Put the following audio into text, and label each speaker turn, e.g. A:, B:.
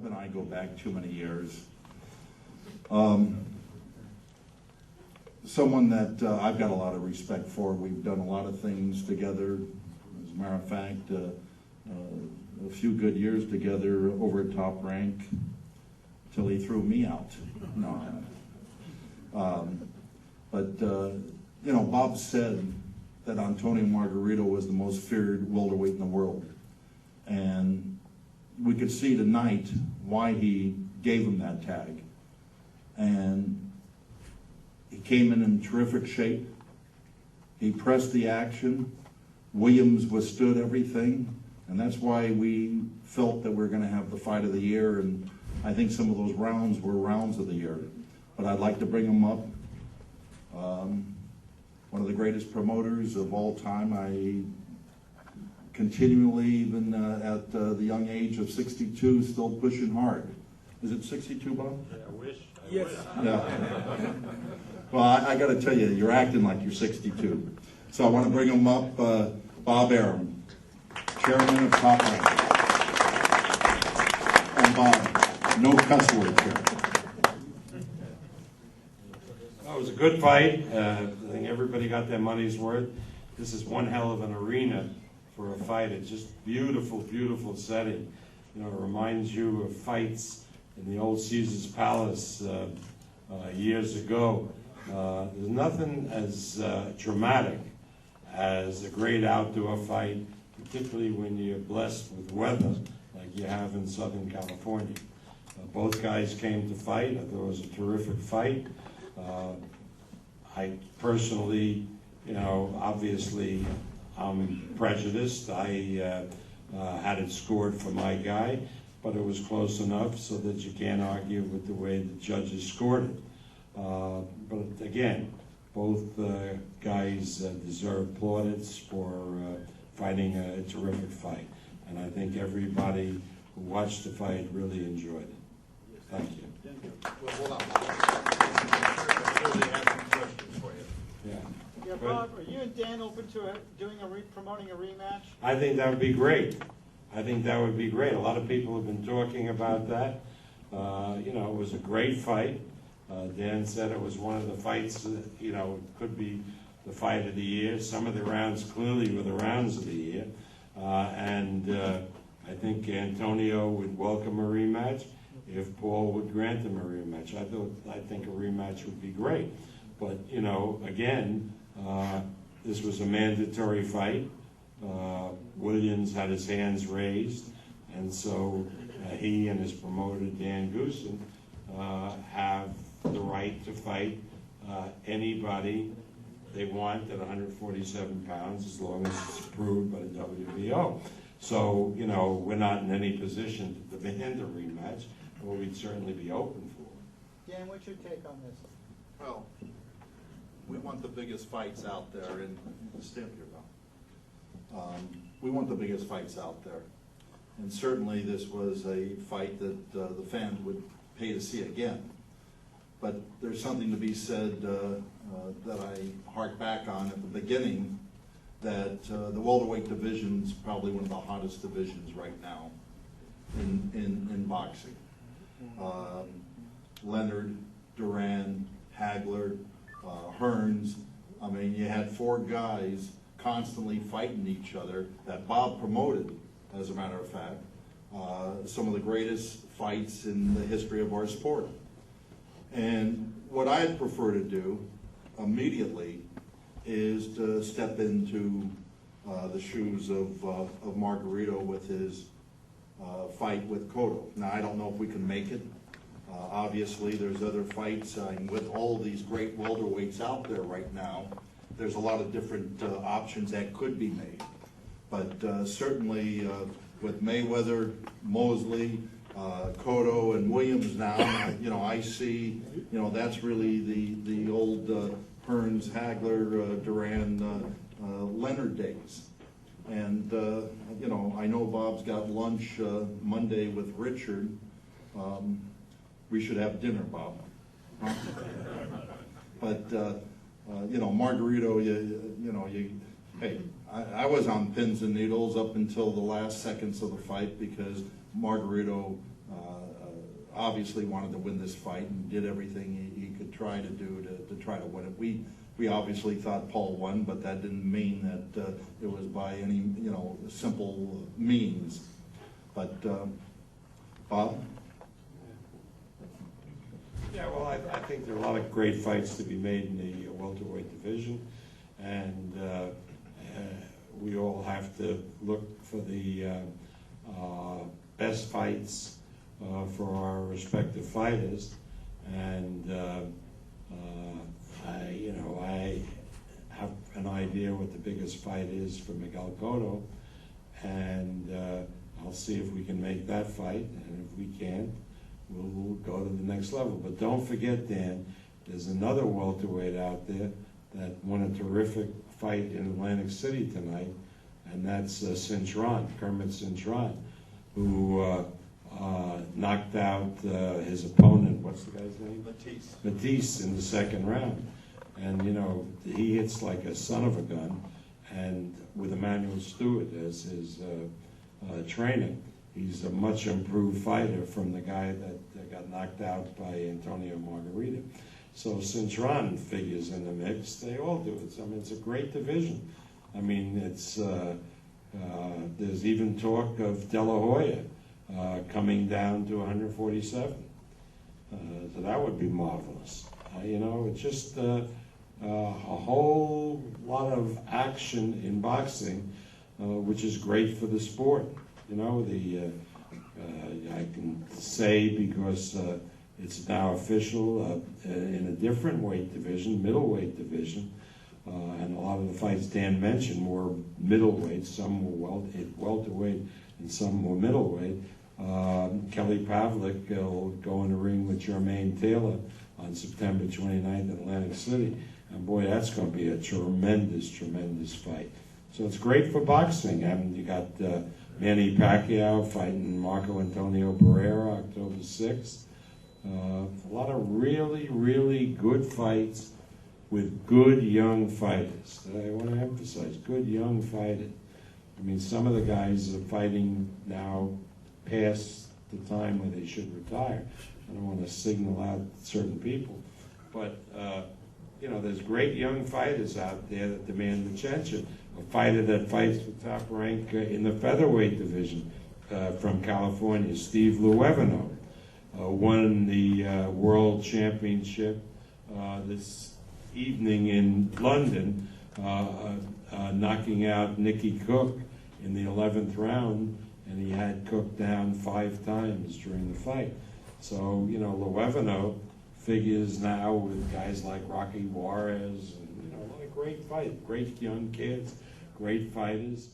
A: Bob and I go back too many years. Someone that I've got a lot of respect for. We've done a lot of things together. As a matter of fact, a few good years together over at Top Rank till he threw me out. No. You know, Bob said that Antonio Margarito was the most feared welterweight in the world. And we could see tonight why he gave him that tag. And he came in terrific shape. He pressed the action. Williams withstood everything. And that's why we felt that we were going to have the fight of the year. And I think some of those rounds were rounds of the year. But I'd like to bring him up. One of the greatest promoters of all time. I continually, even at the young age of 62, still pushing hard. Is it 62, Bob?
B: Yeah, I wish.
C: Yes.
A: Yeah. Well, I got to tell you, you're acting like you're 62. So I want to bring him up, Bob Arum, chairman of Top Rank. And Bob, no cuss words here.
B: It was a good fight. I think everybody got their money's worth. This is one hell of an arena for a fight. It's just beautiful, beautiful setting. You know, it reminds you of fights in the old Caesar's Palace years ago. There's nothing as dramatic as a great outdoor fight, particularly when you're blessed with weather like you have in Southern California. Both guys came to fight. I thought it was a terrific fight. I personally, you know, obviously I'm prejudiced. I had it scored for my guy, but it was close enough so that you can't argue with the way the judges scored it. But again, both guys deserve plaudits for fighting a terrific fight. And I think everybody who watched the fight really enjoyed it. Thank you.
C: Well, hold on.
D: Yeah, Bob, are you and Dan open to promoting a rematch?
B: I think that would be great. I think that would be great. A lot of people have been talking about that. You know, it was a great fight. Dan said it was one of the fights that, you know, could be the fight of the year. Some of the rounds clearly were the rounds of the year. I think Antonio would welcome a rematch if Paul would grant him a rematch. I think a rematch would be great. But, you know, again, this was a mandatory fight. Williams had his hands raised, and so he and his promoter, Dan Goossen, have the right to fight anybody they want at 147 pounds as long as it's approved by the WBO. So, you know, we're not in any position to demand a rematch, but we'd certainly be open for it.
D: Dan, what's your take on this?
A: Well, we want the biggest fights out there, and stand here, Bob. We want the biggest fights out there, and certainly this was a fight that the fans would pay to see again. But there's something to be said that I hark back on at the beginning, that the welterweight division is probably one of the hottest divisions right now in boxing. Leonard, Duran, Hagler, Hearns. I mean, you had four guys constantly fighting each other that Bob promoted, as a matter of fact. Some of the greatest fights in the history of our sport. And what I'd prefer to do immediately is to step into the shoes of Margarito with his fight with Cotto. Now, I don't know if we can make it. Obviously, there's other fights, and with all these great welterweights out there right now, there's a lot of different options that could be made. But certainly, with Mayweather, Mosley, Cotto, and Williams now, you know, I see, you know, that's really the old Hearns, Hagler, Duran, Leonard days. And, you know, I know Bob's got lunch Monday with Richard. We should have dinner, Bob. But, you know, Margarito, hey, I was on pins and needles up until the last seconds of the fight because Margarito obviously wanted to win this fight and did everything he could try to do to try to win it. We obviously thought Paul won, but that didn't mean that it was by any, simple means. But, Bob?
B: Yeah, well, I think there are a lot of great fights to be made in the welterweight division, and we all have to look for the best fights for our respective fighters. And I have an idea what the biggest fight is for Miguel Cotto, and I'll see if we can make that fight, and if we can't, we'll go to the next level. But don't forget, Dan, there's another welterweight out there that won a terrific fight in Atlantic City tonight, and that's Kermit Cintron, who knocked out his opponent, what's the guy's name? Matisse in the second round. And, he hits like a son of a gun, and with Emmanuel Stewart as his trainer, he's a much improved fighter from the guy that got knocked out by Antonio Margarito. So Cintron figures in the mix. They all do. It's a great division. I mean, there's even talk of De La Hoya coming down to 147. So that would be marvelous. It's just a whole lot of action in boxing, which is great for the sport. I can say, because it's now official in a different weight division, middleweight division, and a lot of the fights Dan mentioned were middleweight. Some were welterweight and some were middleweight. Kelly Pavlik will go in the ring with Jermaine Taylor on September 29th in Atlantic City. And boy, that's going to be a tremendous, tremendous fight. So it's great for boxing. And you got Manny Pacquiao fighting Marco Antonio Barrera October 6th. A lot of really, really good fights with good young fighters. I want to emphasize, good young fighters. I mean, some of the guys are fighting now past the time when they should retire. I don't want to signal out certain people, but there's great young fighters out there that demand attention. A fighter that fights for top rank in the featherweight division from California, Steve Luevano, won the World Championship this evening in London, knocking out Nicky Cook in the 11th round, and he had Cook down 5 times during the fight. So, Luevano figures now with guys like Rocky Juarez, and, a lot of great fights, great young kids, great fighters.